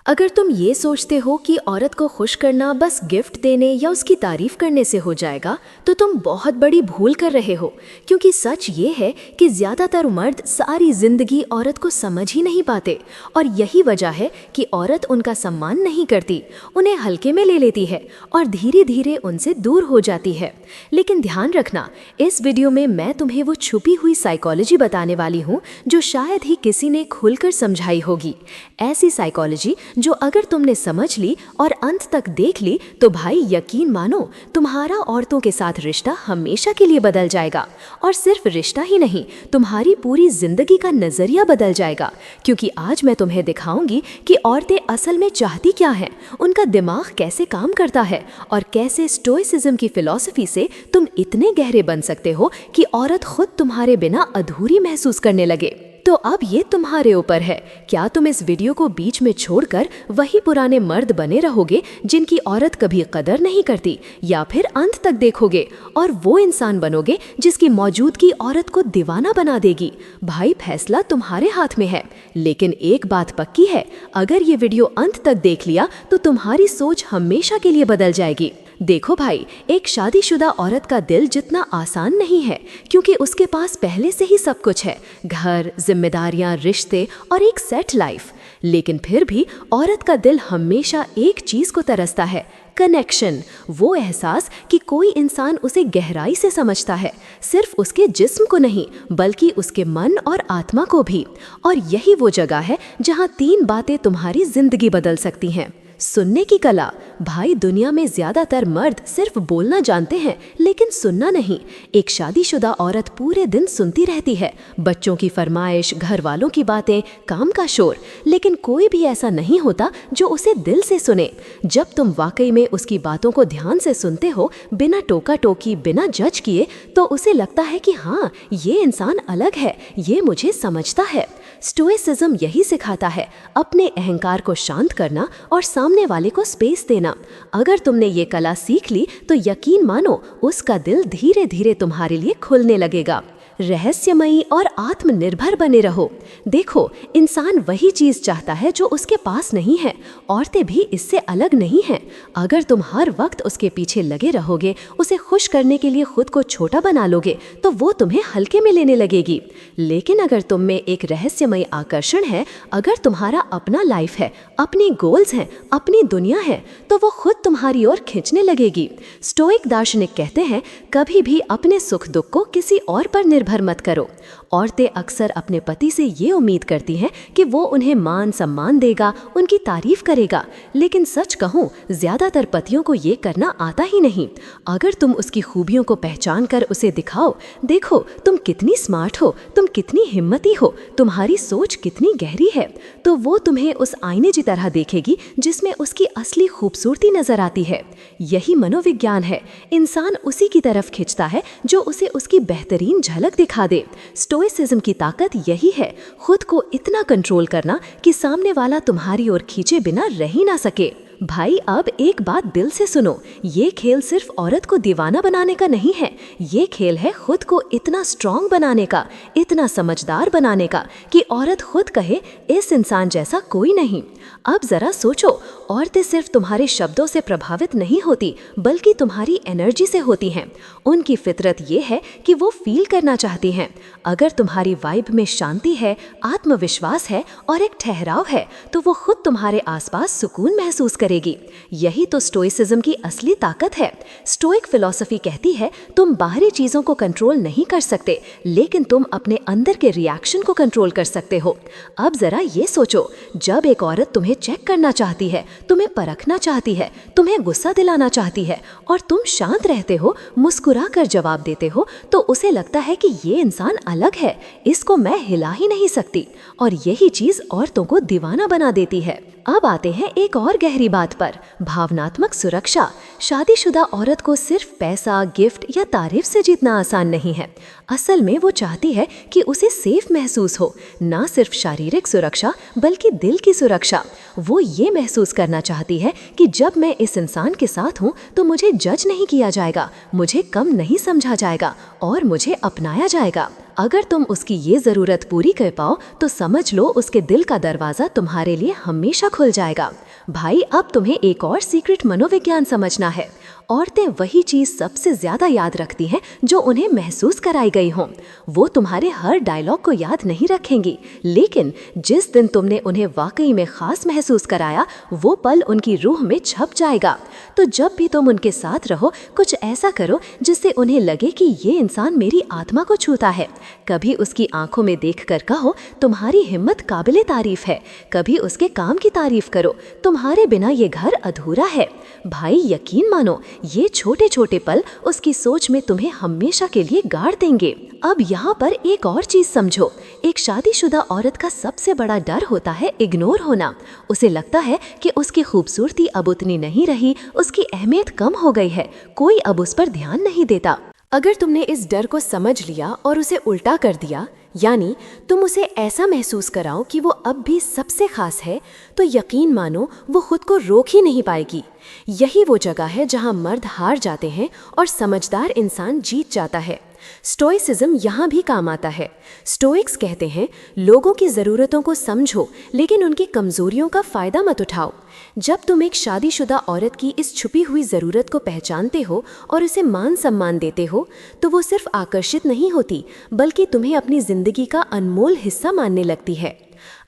अगर तुम ये सोचते हो कि औरत को खुश करना बस गिफ्ट देने या उसकी तारीफ करने से हो जाएगा, तो तुम बहुत बड़ी भूल कर रहे हो। क्योंकि सच ये है कि ज़्यादातर मर्द सारी जिंदगी औरत को समझ ही नहीं पाते, और यही वजह है कि औरत उनका सम्मान नहीं करती, उन्हें हल्के में ले लेती है और धीरे धीरे उनसे दूर हो जाती है। लेकिन ध्यान रखना, इस वीडियो में मैं तुम्हें वो छुपी हुई साइकोलॉजी बताने वाली हूँ जो शायद ही किसी ने खुलकर समझाई होगी। ऐसी साइकोलॉजी जो अगर तुमने समझ ली और अंत तक देख ली तो भाई यकीन मानो, तुम्हारा औरतों के साथ रिश्ता हमेशा के लिए बदल जाएगा। और सिर्फ रिश्ता ही नहीं, तुम्हारी पूरी जिंदगी का नजरिया बदल जाएगा। क्योंकि आज मैं तुम्हें दिखाऊंगी कि औरतें असल में चाहती क्या हैं, उनका दिमाग कैसे काम करता है और कैसे स्टोइसिज्म की फिलॉसफी से तुम इतने गहरे बन सकते हो कि औरत खुद तुम्हारे बिना अधूरी महसूस करने लगे। तो अब ये तुम्हारे ऊपर है, क्या तुम इस वीडियो को बीच में छोड़कर वही पुराने मर्द बने रहोगे जिनकी औरत कभी कदर नहीं करती, या फिर अंत तक देखोगे और वो इंसान बनोगे जिसकी मौजूदगी औरत को दीवाना बना देगी। भाई फैसला तुम्हारे हाथ में है। लेकिन एक बात पक्की है, अगर ये वीडियो अंत तक देख लिया तो तुम्हारी सोच हमेशा के लिए बदल जाएगी। देखो भाई, एक शादीशुदा औरत का दिल जितना आसान नहीं है, क्योंकि उसके पास पहले से ही सब कुछ है, घर, जिम्मेदारियां, रिश्ते और एक सेट लाइफ। लेकिन फिर भी औरत का दिल हमेशा एक चीज को तरसता है, कनेक्शन। वो एहसास कि कोई इंसान उसे गहराई से समझता है, सिर्फ उसके जिस्म को नहीं बल्कि उसके मन और आत्मा को भी। और यही वो जगह है जहां 3 बातें तुम्हारी जिंदगी बदल सकती हैं। सुनने की कला। भाई दुनिया में ज्यादातर मर्द सिर्फ बोलना जानते हैं लेकिन सुनना नहीं। एक शादीशुदा औरत पूरे दिन सुनती रहती है, बच्चों की फरमाइश, घर वालों की बातें, काम का शोर, लेकिन कोई भी ऐसा नहीं होता जो उसे दिल से सुने। जब तुम वाकई में उसकी बातों को ध्यान से सुनते हो, बिना टोका टोकी, बिना जज किए, तो उसे लगता है कि हाँ, ये इंसान अलग है, ये मुझे समझता है। स्टोइसिज्म यही सिखाता है, अपने अहंकार को शांत करना और सामने वाले को स्पेस देना। अगर तुमने ये कला सीख ली तो यकीन मानो, उसका दिल धीरे धीरे तुम्हारे लिए खुलने लगेगा। रहस्यमयी और आत्मनिर्भर बने रहो। देखो, इंसान वही चीज चाहता है जो उसके पास नहीं है। औरतें भी इससे अलग नहीं हैं। अगर तुम हर वक्त उसके पीछे लगे रहोगे, उसे खुश करने के लिए खुद को छोटा बना लोगे, तो वो तुम्हें हल्के में लेने लगेगी। लेकिन अगर तुम में एक रहस्यमयी आकर्षण है, अगर तुम्हारा अपना लाइफ है, अपने गोल्स हैं, अपनी दुनिया है, तो वो खुद तुम्हारी ओर खींचने लगेगी। स्टोइक दार्शनिक कहते हैं, कभी भी अपने सुख दुख को किसी और पर निर्भर मत करो। औरतें अक्सर अपने पति से ये उम्मीद करती हैं कि वो उन्हें मान सम्मान देगा, उनकी तारीफ करेगा। लेकिन सच कहूँ, ज्यादातर पतियों को ये करना आता ही नहीं। अगर तुम उसकी खूबियों को पहचान कर उसे दिखाओ, देखो तुम कितनी स्मार्ट हो, तुम कितनी हिम्मती हो, तुम्हारी सोच कितनी गहरी है, तो वो तुम्हें उस आईने की तरह देखेगी जिसमें उसकी असली खूबसूरती नजर आती है। यही मनोविज्ञान है, इंसान उसी की तरफ खिंचता है जो उसे उसकी बेहतरीन झलक दिखा दे। स्टोइसिज्म की ताकत यही है, खुद को इतना कंट्रोल करना कि सामने वाला तुम्हारी ओर खींचे बिना रह ही ना सके। भाई अब एक बात दिल से सुनो, ये खेल सिर्फ औरत को दीवाना बनाने का नहीं है, ये खेल है खुद को इतना स्ट्रांग बनाने का, इतना समझदार बनाने का कि औरत खुद कहे, इस इंसान जैसा कोई नहीं। अब जरा सोचो, औरतें सिर्फ तुम्हारे शब्दों से प्रभावित नहीं होती बल्कि तुम्हारी एनर्जी से होती हैं। उनकी फितरत ये है कि वो फील करना चाहती हैं। अगर तुम्हारी वाइब में शांति है, आत्मविश्वास है और एक ठहराव है, तो वो खुद तुम्हारे आसपास सुकून महसूस करेगी। यही तो स्टोइसिज्म की असली ताकत है। स्टोइक फिलॉसफी कहती है, तुम बाहरी चीजों को कंट्रोल नहीं कर सकते, लेकिन तुम अपने अंदर के रिएक्शन को कंट्रोल कर सकते हो। अब जरा ये सोचो, जब एक औरत तुम्हें चेक करना चाहती है, तुम्हें परखना चाहती है, तुम्हें गुस्सा दिलाना चाहती है और तुम शांत रहते हो, मुस्कुरा कर जवाब देते हो, तो उसे लगता है कि ये इंसान अलग है, इसको मैं हिला ही नहीं सकती। और यही चीज औरतों को दीवाना बना देती है। अब आते हैं एक और गहरी बात पर, भावनात्मक सुरक्षा। शादीशुदा औरत को सिर्फ पैसा, गिफ्ट या तारीफ से जीतना आसान नहीं है। असल में वो चाहती है कि उसे सेफ महसूस हो, ना सिर्फ शारीरिक सुरक्षा बल्कि दिल की सुरक्षा। वो ये महसूस करना चाहती है कि जब मैं इस इंसान के साथ हूँ तो मुझे जज नहीं किया जाएगा, मुझे कम नहीं समझा जाएगा और मुझे अपनाया जाएगा। अगर तुम उसकी ये ज़रूरत पूरी कर पाओ तो समझ लो उसके दिल का दरवाज़ा तुम्हारे लिए हमेशा खुल जाएगा। भाई, अब तुम्हें एक और सीक्रेट मनोविज्ञान समझना है। औरतें वही चीज़ सबसे ज़्यादा याद रखती हैं जो उन्हें महसूस कराई गई हों। वो तुम्हारे हर डायलॉग को याद नहीं रखेंगी, लेकिन जिस दिन तुमने उन्हें वाकई में ख़ास महसूस कराया, वो पल उनकी रूह में छप जाएगा। तो जब भी तुम उनके साथ रहो, कुछ ऐसा करो जिससे उन्हें लगे कि ये इंसान मेरी आत्मा को छूता है। कभी उसकी आंखों में देखकर कहो, तुम्हारी हिम्मत काबिले तारीफ है। कभी उसके काम की तारीफ करो, तुम्हारे बिना ये घर अधूरा है। भाई, यकीन मानो, ये छोटे छोटे पल उसकी सोच में तुम्हें हमेशा के लिए गाड़ देंगे। अब यहाँ पर एक और चीज समझो। एक शादीशुदा औरत का सबसे बड़ा डर होता है इग्नोर होना। उसे लगता है कि उसकी खूबसूरती अब उतनी नहीं रही, उसकी अहमियत कम हो गई है, कोई अब उस पर ध्यान नहीं देता। अगर तुमने इस डर को समझ लिया और उसे उल्टा कर दिया, यानी तुम उसे ऐसा महसूस कराओ कि वो अब भी सबसे खास है, तो यकीन मानो वो खुद को रोक ही नहीं पाएगी। यही वो जगह है जहां मर्द हार जाते हैं और समझदार इंसान जीत जाता है। स्टोइसिज्म यहाँ भी काम आता है। स्टोइक्स कहते हैं, लोगों की ज़रूरतों को समझो लेकिन उनकी कमज़ोरियों का फ़ायदा मत उठाओ। जब तुम एक शादीशुदा औरत की इस छुपी हुई ज़रूरत को पहचानते हो और उसे मान सम्मान देते हो, तो वो सिर्फ आकर्षित नहीं होती, बल्कि तुम्हें अपनी ज़िंदगी का अनमोल हिस्सा मानने लगती है।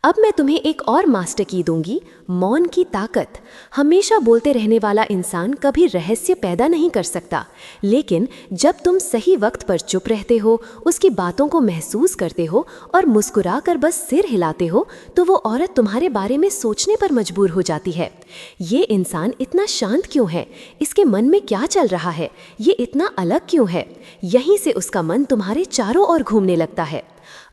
अब मैं तुम्हें एक और मास्टर की दूंगी, मौन की ताकत। हमेशा बोलते रहने वाला इंसान कभी रहस्य पैदा नहीं कर सकता, लेकिन जब तुम सही वक्त पर चुप रहते हो, उसकी बातों को महसूस करते हो और मुस्कुराकर बस सिर हिलाते हो, तो वो औरत तुम्हारे बारे में सोचने पर मजबूर हो जाती है। ये इंसान इतना शांत क्यों है? इसके मन में क्या चल रहा है? ये इतना अलग क्यों है? यहीं से उसका मन तुम्हारे चारों ओर घूमने लगता है।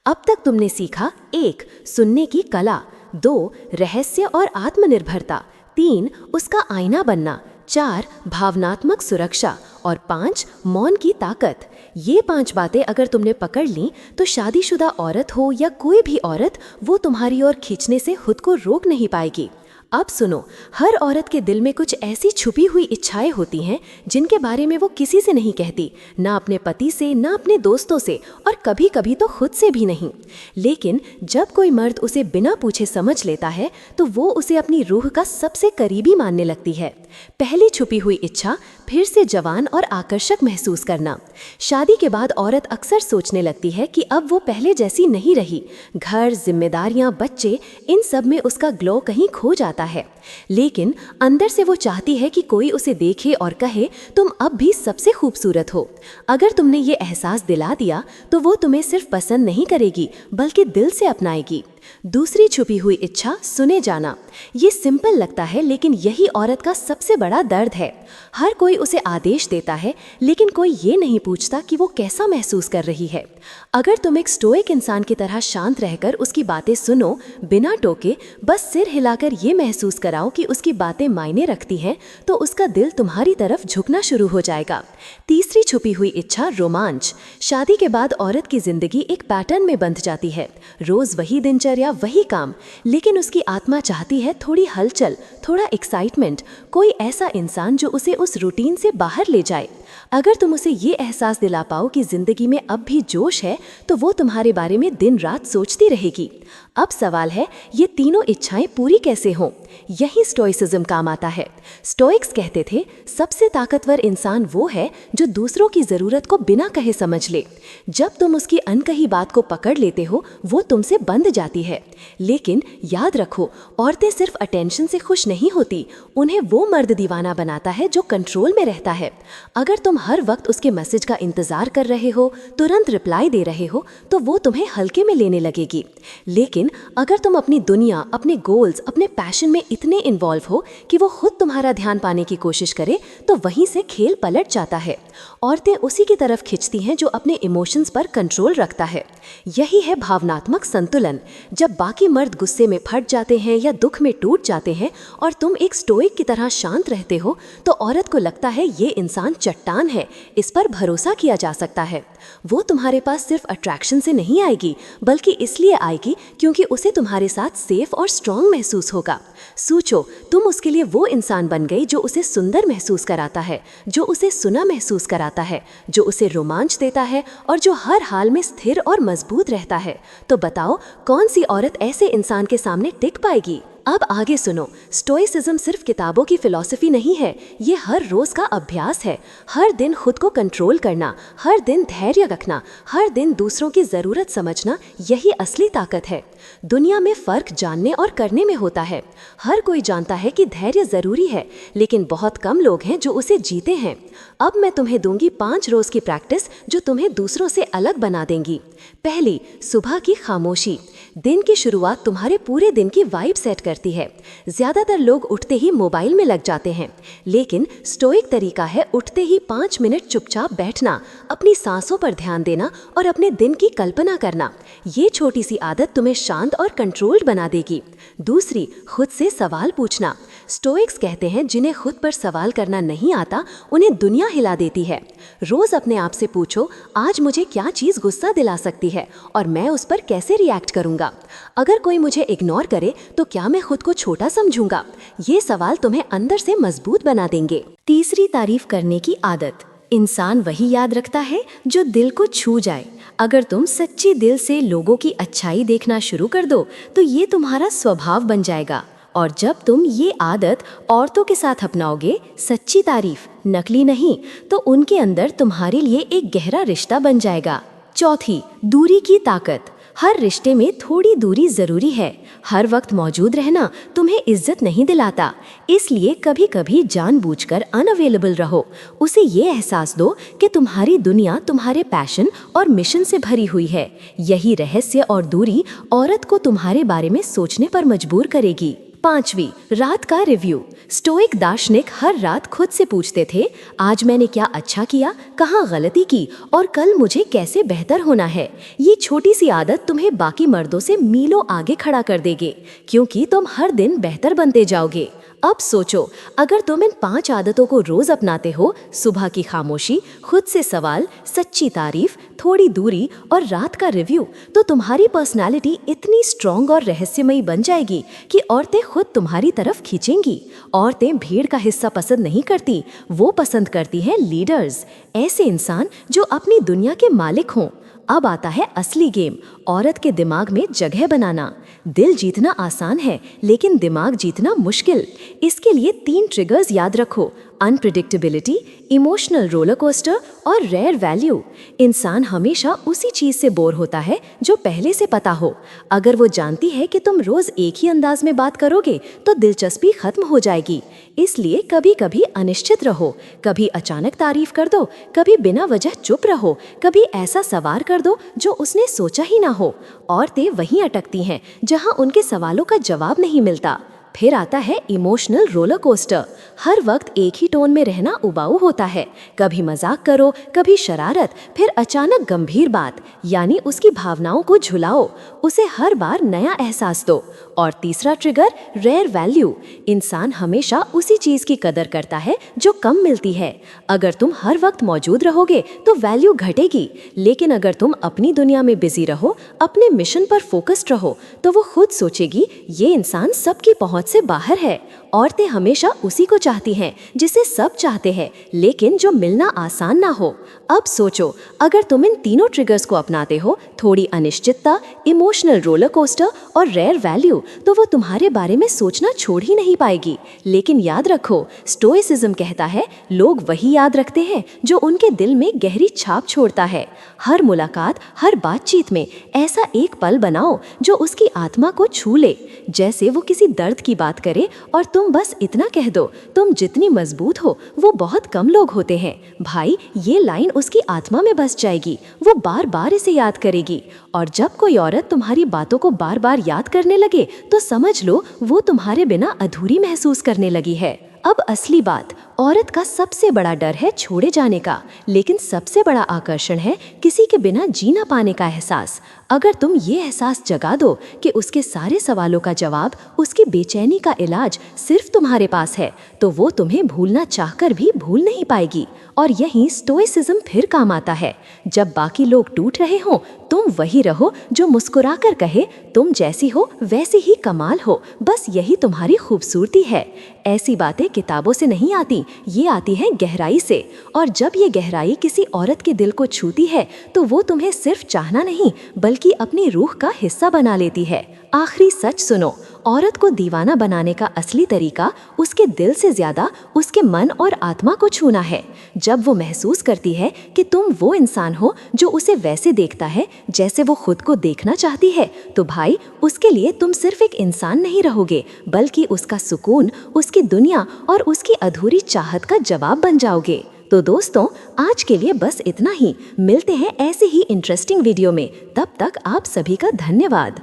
अब तक तुमने सीखा, 1. सुनने की कला, 2. रहस्य और आत्मनिर्भरता, 3. उसका आईना बनना, 4. भावनात्मक सुरक्षा और 5. मौन की ताकत। ये 5 बातें अगर तुमने पकड़ लीं तो शादीशुदा औरत हो या कोई भी औरत, वो तुम्हारी ओर खींचने से खुद को रोक नहीं पाएगी। अब सुनो, हर औरत के दिल में कुछ ऐसी छुपी हुई इच्छाएं होती हैं जिनके बारे में वो किसी से नहीं कहती, ना अपने पति से, ना अपने दोस्तों से, और कभी कभी तो खुद से भी नहीं। लेकिन जब कोई मर्द उसे बिना पूछे समझ लेता है तो वो उसे अपनी रूह का सबसे करीबी मानने लगती है। पहली छुपी हुई इच्छा, फिर से जवान और आकर्षक महसूस करना। शादी के बाद औरत अक्सर सोचने लगती है कि अब वो पहले जैसी नहीं रही। घर, जिम्मेदारियां, बच्चे, इन सब में उसका ग्लो कहीं खो जाता है। लेकिन अंदर से वो चाहती है कि कोई उसे देखे और कहे, तुम अब भी सबसे खूबसूरत हो। अगर तुमने ये एहसास दिला दिया तो वो तुम्हें सिर्फ पसंद नहीं करेगी, बल्कि दिल से अपनाएगी। दूसरी छुपी हुई इच्छा, सुने जाना। ये सिंपल लगता है, लेकिन यही औरत का सबसे बड़ा दर्द है। हर कोई उसे आदेश देता है, लेकिन कोई ये नहीं पूछता कि वो कैसा महसूस कर रही है। अगर तुम एक स्टोइक इंसान की तरह शांत रहकर उसकी बातें सुनो, बिना टोके, बस सिर हिलाकर ये महसूस कराओ कि उसकी बातें मायने रखती हैं, तो उसका दिल तुम्हारी तरफ झुकना शुरू हो जाएगा। तीसरी छुपी हुई इच्छा, रोमांच। शादी के बाद औरत की जिंदगी एक पैटर्न में बंध जाती है। रोज वही दिनचर्या, वही काम, लेकिन उसकी आत्मा चाहती है थोड़ी हलचल, थोड़ा एक्साइटमेंट, कोई ऐसा इंसान जो उसे उस रूटीन से बाहर ले जाए। अगर तुम उसे ये एहसास दिला पाओ कि जिंदगी में अब भी जोश है, तो वो तुम्हारे बारे में दिन रात सोचती रहेगी। अब सवाल है, ये तीनों इच्छाएं पूरी कैसे हों? यही स्टोइसिज्म काम आता है। स्टोइक्स कहते थे, सबसे ताकतवर इंसान वो है जो दूसरों की जरूरत को बिना कहे समझ ले। जब तुम उसकी अनकही बात को पकड़ लेते हो, वो तुमसे बंध जाती है। लेकिन याद रखो, औरतें सिर्फ अटेंशन से खुश नहीं होती, उन्हें वो मर्द दीवाना बनाता है जो कंट्रोल में रहता है। अगर तुम हर वक्त उसके मैसेज का इंतजार कर रहे हो, तुरंत रिप्लाई दे रहे हो, तो वो तुम्हें हल्के में लेने लगेगी। लेकिन अगर तुम अपनी दुनिया, अपने गोल्स, अपने पैशन में इतने इन्वॉल्व हो कि वो खुद तुम्हारा ध्यान पाने की कोशिश करे, तो वहीं से खेल पलट जाता है। औरतें उसी की तरफ खिंचती हैं जो अपने इमोशंस पर कंट्रोल रखता है। यही है भावनात्मक संतुलन। जब बाकी मर्द गुस्से में फट जाते हैं या दुख में टूट जाते हैं और तुम एक स्टोइक की तरह शांत रहते हो, तो औरत को लगता है ये इंसान चट्टान है, इस पर भरोसा किया जा सकता है। वो तुम्हारे पास सिर्फ अट्रैक्शन से नहीं आएगी, बल्कि इसलिए आएगी क्योंकि क्योंकि उसे तुम्हारे साथ सेफ और स्ट्रॉन्ग महसूस होगा। सोचो, तुम उसके लिए वो इंसान बन गई जो उसे सुंदर महसूस कराता है, जो उसे सुना महसूस कराता है, जो उसे रोमांच देता है और जो हर हाल में स्थिर और मजबूत रहता है। तो बताओ, कौन सी औरत ऐसे इंसान के सामने टिक पाएगी? अब आगे सुनो, स्टोइसिज्म सिर्फ किताबों की फिलॉसफी नहीं है, ये हर रोज का अभ्यास है। हर दिन खुद को कंट्रोल करना, हर दिन धैर्य रखना, हर दिन दूसरों की ज़रूरत समझना, यही असली ताकत है। दुनिया में फ़र्क जानने और करने में होता है। हर कोई जानता है कि धैर्य ज़रूरी है, लेकिन बहुत कम लोग हैं जो उसे जीते हैं। अब मैं तुम्हें दूंगी 5 रोज़ की प्रैक्टिस जो तुम्हें दूसरों से अलग बना देंगी। पहली, सुबह की खामोशी। दिन की शुरुआत तुम्हारे पूरे दिन की वाइब सेट करती है। ज़्यादातर लोग उठते ही मोबाइल में लग जाते हैं, लेकिन स्टोइक तरीका है उठते ही 5 मिनट चुपचाप बैठना, अपनी सांसों पर ध्यान देना और अपने दिन की कल्पना करना। ये छोटी सी आदत तुम्हें शांत और कंट्रोल्ड बना देगी। दूसरी, खुद से सवाल पूछना। स्टोइक्स कहते हैं जिन्हें खुद पर सवाल करना नहीं आता उन्हें दुनिया हिला देती है। रोज अपने आप से पूछो, आज मुझे क्या चीज़ गुस्सा दिला सकती है और मैं उस पर कैसे रिएक्ट करूंगा। अगर कोई मुझे इग्नोर करे तो क्या मैं खुद को छोटा समझूंगा। ये सवाल तुम्हें अंदर से मजबूत बना देंगे। तीसरी, तारीफ करने की आदत। इंसान वही याद रखता है जो दिल को छू जाए। अगर तुम सच्चे दिल से लोगों की अच्छाई देखना शुरू कर दो तो ये तुम्हारा स्वभाव बन जाएगा। और जब तुम ये आदत औरतों के साथ अपनाओगे, सच्ची तारीफ, नकली नहीं, तो उनके अंदर तुम्हारे लिए एक गहरा रिश्ता बन जाएगा। चौथी, दूरी की ताकत। हर रिश्ते में थोड़ी दूरी ज़रूरी है। हर वक्त मौजूद रहना तुम्हें इज्जत नहीं दिलाता, इसलिए कभी कभी जानबूझकर अनअवेलेबल रहो। उसे ये एहसास दो कि तुम्हारी दुनिया तुम्हारे पैशन और मिशन से भरी हुई है। यही रहस्य और दूरी औरत को तुम्हारे बारे में सोचने पर मजबूर करेगी। पांचवी, रात का रिव्यू। स्टोइक दार्शनिक हर रात खुद से पूछते थे, आज मैंने क्या अच्छा किया, कहाँ गलती की और कल मुझे कैसे बेहतर होना है। ये छोटी सी आदत तुम्हें बाकी मर्दों से मीलों आगे खड़ा कर देगी, क्योंकि तुम हर दिन बेहतर बनते जाओगे। अब सोचो, अगर तुम इन 5 आदतों को रोज अपनाते हो, सुबह की खामोशी, खुद से सवाल, सच्ची तारीफ, थोड़ी दूरी और रात का रिव्यू, तो तुम्हारी पर्सनालिटी इतनी स्ट्रॉन्ग और रहस्यमयी बन जाएगी कि औरतें खुद तुम्हारी तरफ खींचेंगी। औरतें भीड़ का हिस्सा पसंद नहीं करती, वो पसंद करती हैं लीडर्स, ऐसे इंसान जो अपनी दुनिया के मालिक हों। अब आता है असली गेम, औरत के दिमाग में जगह बनाना। दिल जीतना आसान है, लेकिन दिमाग जीतना मुश्किल। इसके लिए 3 ट्रिगर्स याद रखो: अनप्रिडिक्टेबिलिटी, इमोशनल रोलर कोस्टर और रेयर वैल्यू। इंसान हमेशा उसी चीज़ से बोर होता है जो पहले से पता हो। अगर वो जानती है कि तुम रोज़ एक ही अंदाज में बात करोगे तो दिलचस्पी खत्म हो जाएगी। इसलिए कभी कभी अनिश्चित रहो, कभी अचानक तारीफ कर दो, कभी बिना वजह चुप रहो, कभी ऐसा सवाल कर दो जो उसने सोचा ही ना हो। औरतें वहीं अटकती हैं जहां उनके सवालों का जवाब नहीं मिलता। फिर आता है इमोशनल रोलर कोस्टर। हर वक्त एक ही टोन में रहना उबाऊ होता है। कभी मजाक करो, कभी शरारत, फिर अचानक गंभीर बात, यानी उसकी भावनाओं को झुलाओ। उसे हर बार नया एहसास दो। और तीसरा ट्रिगर, रेयर वैल्यू। इंसान हमेशा उसी चीज़ की कदर करता है जो कम मिलती है। अगर तुम हर वक्त मौजूद रहोगे तो वैल्यू घटेगी, लेकिन अगर तुम अपनी दुनिया में बिजी रहो, अपने मिशन पर फोकस्ड रहो, तो वो खुद सोचेगी ये इंसान सबकी पहुंच से बाहर है। औरतें हमेशा उसी को चाहती हैं जिसे सब चाहते हैं, लेकिन जो मिलना आसान ना हो। अब सोचो, अगर तुम इन तीनों ट्रिगर्स को अपनाते हो, थोड़ी अनिश्चितता, इमोशनल रोलर कोस्टर और रेयर वैल्यू, तो वो तुम्हारे बारे में सोचना छोड़ ही नहीं पाएगी। लेकिन याद रखो, स्टोइसिज्म कहता है लोग वही याद रखते हैं जो उनके दिल में गहरी छाप छोड़ता है। हर मुलाकात, हर बातचीत में ऐसा एक पल बनाओ जो उसकी आत्मा को छू ले। जैसे वो किसी दर्द की बात करे और तुम बस इतना कह दो, तुम जितनी मजबूत हो वो बहुत कम लोग होते हैं। भाई, ये लाइन उसकी आत्मा में बस जाएगी, वो बार बार इसे याद करेगी। और जब कोई औरत तुम्हारी बातों को बार बार याद करने लगे तो समझ लो वो तुम्हारे बिना अधूरी महसूस करने लगी है। अब असली बात, औरत का सबसे बड़ा डर है छोड़े जाने का, लेकिन सबसे बड़ा आकर्षण है किसी के बिना जी ना पाने का एहसास। अगर तुम ये एहसास जगा दो कि उसके सारे सवालों का जवाब, उसकी बेचैनी का इलाज सिर्फ तुम्हारे पास है, तो वो तुम्हें भूलना चाहकर भी भूल नहीं पाएगी। और यही स्टोइसिज्म फिर काम आता है। जब बाकी लोग टूट रहे हों, तुम वही रहो जो मुस्कुराकर कहे तुम जैसी हो वैसी ही कमाल हो, बस यही तुम्हारी खूबसूरती है। ऐसी बातें किताबों से नहीं आती, ये आती हैं गहराई से। और जब ये गहराई किसी औरत के दिल को छूती है तो वो तुम्हें सिर्फ चाहना नहीं बल्कि अपनी रूह का हिस्सा बना लेती है। आखिरी सच सुनो, औरत को दीवाना बनाने का असली तरीका उसके दिल से ज्यादा उसके मन और आत्मा को छूना है। जब वो महसूस करती है कि तुम वो इंसान हो जो उसे वैसे देखता है जैसे वो खुद को देखना चाहती है, तो भाई उसके लिए तुम सिर्फ एक इंसान नहीं रहोगे बल्कि उसका सुकून, उसकी दुनिया और उसकी अधूरी चाहत का जवाब बन जाओगे। तो दोस्तों, आज के लिए बस इतना ही। मिलते हैं ऐसे ही इंटरेस्टिंग वीडियो में। तब तक आप सभी का धन्यवाद।